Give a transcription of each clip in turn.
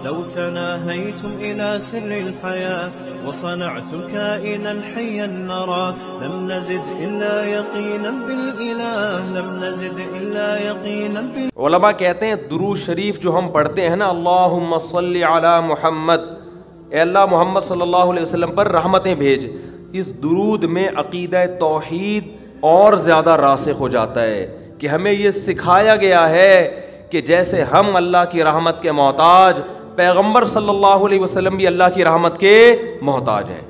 لو تناهيتم إلى سر الحياة وصنعتم كائنا حيا نرى لم نزد إلا يقينا بالإله لم نزد إلا يقينا بالإله. علماء کہتے ہیں درود شریف جو ہم پڑھتے ہیں نا، اللہم صلی علی محمد، اے اللہ محمد صلی اللہ علیہ وسلم پر رحمتیں بھیج، اس درود میں عقیدہ توحید اور زیادہ راسخ ہو جاتا ہے کہ ہمیں یہ سکھایا گیا ہے کہ جیسے ہم اللہ کی رحمت کے محتاج، پیغمبر صلی اللہ علیہ وسلم بھی اللہ کی رحمت کے محتاج ہیں.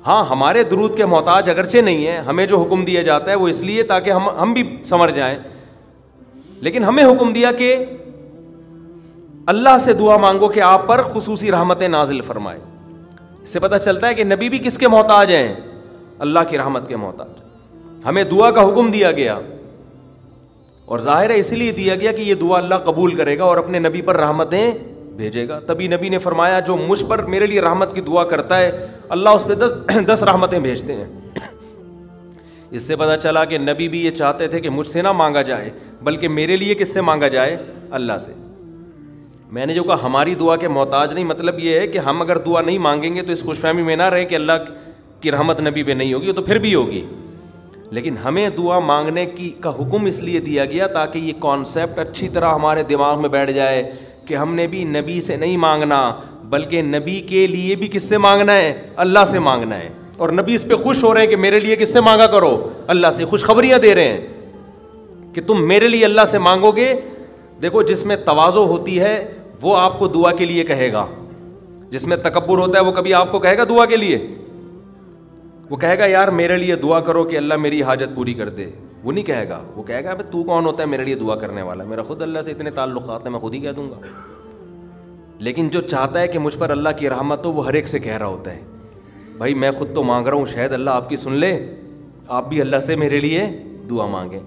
ہاں ہمارے درود کے محتاج اگرچہ نہیں ہیں، ہمیں جو حکم دیا جاتا ہے وہ اس لیے تاکہ ہم بھی سمجھ جائیں، لیکن ہمیں حکم دیا کہ اللہ سے دعا مانگو کہ آپ پر خصوصی رحمتیں نازل فرمائے. اس سے پتہ چلتا ہے کہ نبی بھی کس کے محتاج ہیں؟ اللہ کی رحمت کے محتاج. ہمیں دعا کا حکم دیا گیا اور ظاہر ہے اسی لیے دیا گیا کہ یہ دعا اللہ قبول کرے گا اور اپنے نبی پر رحمتیں بھیجے گا. تبھی نبی نے فرمایا جو مجھ پر میرے لیے رحمت کی دعا کرتا ہے اللہ اس پہ 10 رحمتیں بھیجتے ہیں. اس سے پتہ چلا کہ نبی بھی یہ چاہتے تھے کہ مجھ سے نہ مانگا جائے بلکہ میرے لیے کس سے مانگا جائے؟ اللہ سے. میں نے جو کہا ہماری دعا کے محتاج نہیں، مطلب یہ ہے کہ ہم اگر دعا نہیں مانگیں گے تو اس خوش فہمی میں نہ رہے کہ اللہ کی رحمت نبی پہ نہیں ہوگی، تو پھر بھی ہوگی. لیکن ہمیں دعا مانگنے کا حکم اس لیے دیا گیا تاکہ یہ کانسیپٹ اچھی طرح ہمارے دماغ میں بیٹھ جائے کہ ہم نے بھی نبی سے نہیں مانگنا بلکہ نبی کے لیے بھی کس سے مانگنا ہے؟ اللہ سے مانگنا ہے. اور نبی اس پہ خوش ہو رہے ہیں کہ میرے لیے کس سے مانگا کرو؟ اللہ سے. خوشخبریاں دے رہے ہیں کہ تم میرے لیے اللہ سے مانگو گے. دیکھو جس میں تواضع ہوتی ہے وہ آپ کو دعا کے لیے کہے گا، جس میں تکبر ہوتا ہے وہ کبھی آپ کو کہے گا دعا کے لیے؟ وہ کہے گا یار میرے لیے دعا کرو کہ اللہ میری حاجت پوری کر دے. وہ نہیں کہے گا. وہ کہے گا ابے تو کون ہوتا ہے میرے لیے دعا کرنے والا؟ میرا خود اللہ سے اتنے تعلقات ہیں، میں خود ہی کہہ دوں گا. لیکن جو چاہتا ہے کہ مجھ پر اللہ کی رحمت ہو وہ ہر ایک سے کہہ رہا ہوتا ہے بھائی میں خود تو مانگ رہا ہوں، شاید اللہ آپ کی سن لے، آپ بھی اللہ سے میرے لیے دعا مانگیں.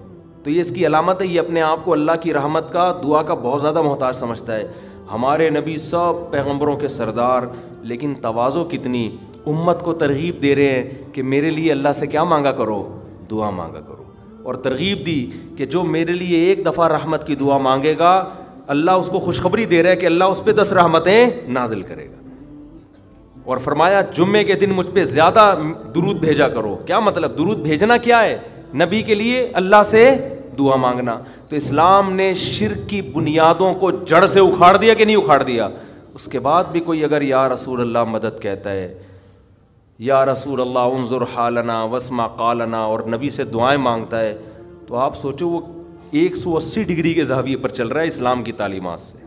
تو یہ اس کی علامت ہے، یہ اپنے آپ کو اللہ کی رحمت کا، دعا کا بہت زیادہ محتاج سمجھتا ہے. ہمارے نبی سب پیغمبروں کے سردار، لیکن تواضع کتنی، امت کو ترغیب دے رہے ہیں کہ میرے لیے اللہ سے کیا مانگا کرو؟ دعا مانگا کرو. اور ترغیب دی کہ جو میرے لیے ایک دفعہ رحمت کی دعا مانگے گا اللہ اس کو خوشخبری دے رہا ہے کہ اللہ اس پہ 10 رحمتیں نازل کرے گا. اور فرمایا جمعے کے دن مجھ پہ زیادہ درود بھیجا کرو. کیا مطلب؟ درود بھیجنا کیا ہے؟ نبی کے لیے اللہ سے دعا مانگنا. تو اسلام نے شرک کی بنیادوں کو جڑ سے اکھاڑ دیا کہ نہیں اکھاڑ دیا؟ اس کے بعد بھی کوئی اگر یا رسول اللہ مدد کہتا ہے، یا رسول اللہ انظر حالنا واسمع قالنا، اور نبی سے دعائیں مانگتا ہے، تو آپ سوچو وہ 180 ڈگری کے زاویے پر چل رہا ہے اسلام کی تعلیمات سے.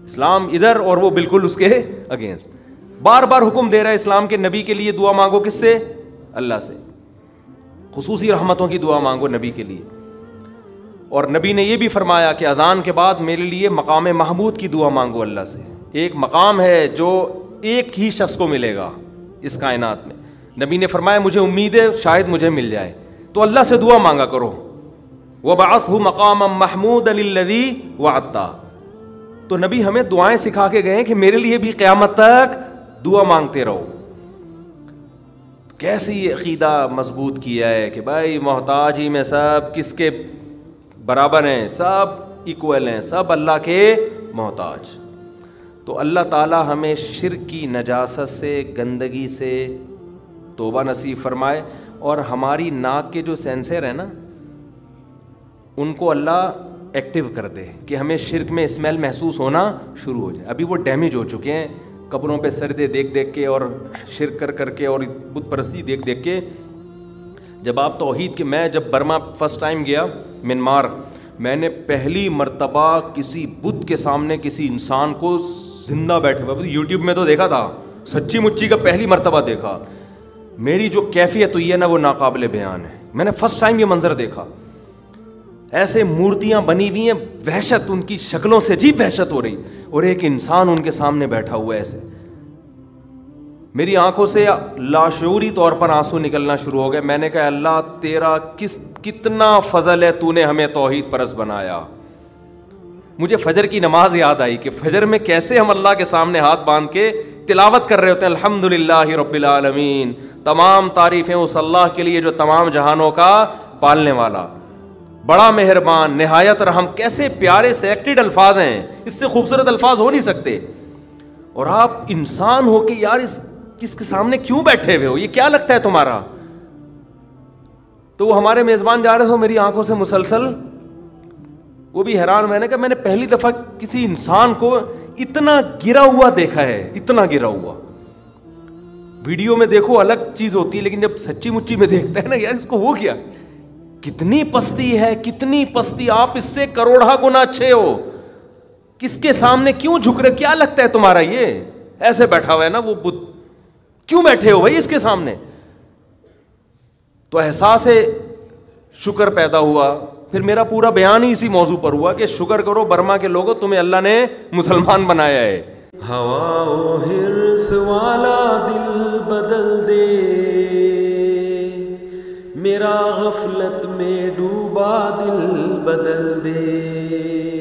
اسلام ادھر اور وہ بالکل اس کے اگینسٹ. بار بار حکم دے رہا ہے اسلام کے نبی کے لیے دعا مانگو، کس سے؟ اللہ سے. خصوصی رحمتوں کی دعا مانگو نبی کے لیے. اور نبی نے یہ بھی فرمایا کہ اذان کے بعد میرے لیے مقام محمود کی دعا مانگو اللہ سے. ایک مقام ہے جو ایک ہی شخص کو ملے گا اس کائنات میں. نبی نے فرمایا مجھے امید ہے شاید مجھے مل جائے، تو اللہ سے دعا مانگا کرو. وَبَعَثْهُ مَقَامًا مَحْمُودًا الَّذِي وَعَدتَّ. تو نبی ہمیں دعائیں سکھا کے گئے کہ میرے لیے بھی قیامت تک دعا مانگتے رہو. کیسی عقیدہ مضبوط کیا ہے کہ بھائی محتاج ہی میں سب کس کے برابر ہیں، سب ایکول ہیں، سب اللہ کے محتاج. تو اللہ تعالی ہمیں شرک کی نجاست سے، گندگی سے توبہ نصیب فرمائے، اور ہماری ناک کے جو سینسر ہیں نا ان کو اللہ ایکٹیو کر دے کہ ہمیں شرک میں اسمیل محسوس ہونا شروع ہو جائے. ابھی وہ ڈیمیج ہو چکے ہیں قبروں پہ سجدے دیکھ دیکھ کے اور شرک کر کر کے اور بت پرستی دیکھ دیکھ کے. جب آپ توحید کے، میں جب برما فرسٹ ٹائم گیا منمار، میں نے پہلی مرتبہ کسی بت کے سامنے کسی انسان کو زندہ بیٹھے ہوئے، یوٹیوب میں تو دیکھا تھا، سچی مچی کا پہلی مرتبہ دیکھا. میری جو کیفیت ہوئی ہے نا وہ ناقابل بیان ہے. میں نے فرسٹ ٹائم یہ منظر دیکھا. ایسے مورتیاں بنی ہوئی ہیں، وحشت ان کی شکلوں سے عجیب وحشت ہو رہی، اور ایک انسان ان کے سامنے بیٹھا ہوا ہے. ایسے میری آنکھوں سے لاشعوری طور پر آنسو نکلنا شروع ہو گئے. میں نے کہا اللہ تیرا کتنا فضل ہے، تو نے ہمیں توحید پرست بنایا. مجھے فجر کی نماز یاد آئی کہ فجر میں کیسے ہم اللہ کے سامنے ہاتھ باندھ کے تلاوت کر رہے ہوتے ہیں الحمدللہ رب العالمین، تمام تعریفیں اس اللہ کے لیے جو تمام جہانوں کا پالنے والا. بڑا مہربان، نہایت رحم، کیسے پیارے سلیکٹڈ الفاظ ہیں، اس سے خوبصورت الفاظ ہو نہیں سکتے. اور آپ انسان ہو کے یار اس کے سامنے کیوں بیٹھے ہوئے ہو، یہ کیا لگتا ہے تمہارا؟ تو وہ ہمارے میزبان جا رہے تھے، میری آنکھوں سے مسلسل وہ بھی حیران. میں نے کہا میں نے پہلی دفعہ کسی انسان کو اتنا گرا ہوا دیکھا ہے، اتنا گرا ہوا. ویڈیو میں دیکھو الگ چیز ہوتی ہے، لیکن جب سچی مچی میں دیکھتا ہے نا یار اس کو ہو گیا، کتنی پستی ہے، کتنی پستی. آپ اس سے کروڑا گنا اچھے ہو، کس کے سامنے کیوں جھک رہے؟ کیا لگتا ہے تمہارا یہ ایسے بیٹھا ہوا ہے نا وہ بدھ، کیوں بیٹھے ہو بھائی اس کے سامنے؟ تو احساس شکر پیدا ہوا. پھر میرا پورا بیان ہی اسی موضوع پر ہوا کہ شکر کرو برما کے لوگوں، تمہیں اللہ نے مسلمان بنایا ہے. ہوا و حرص والا دل بدل دے، میرا غفلت میں ڈوبا دل بدل دے.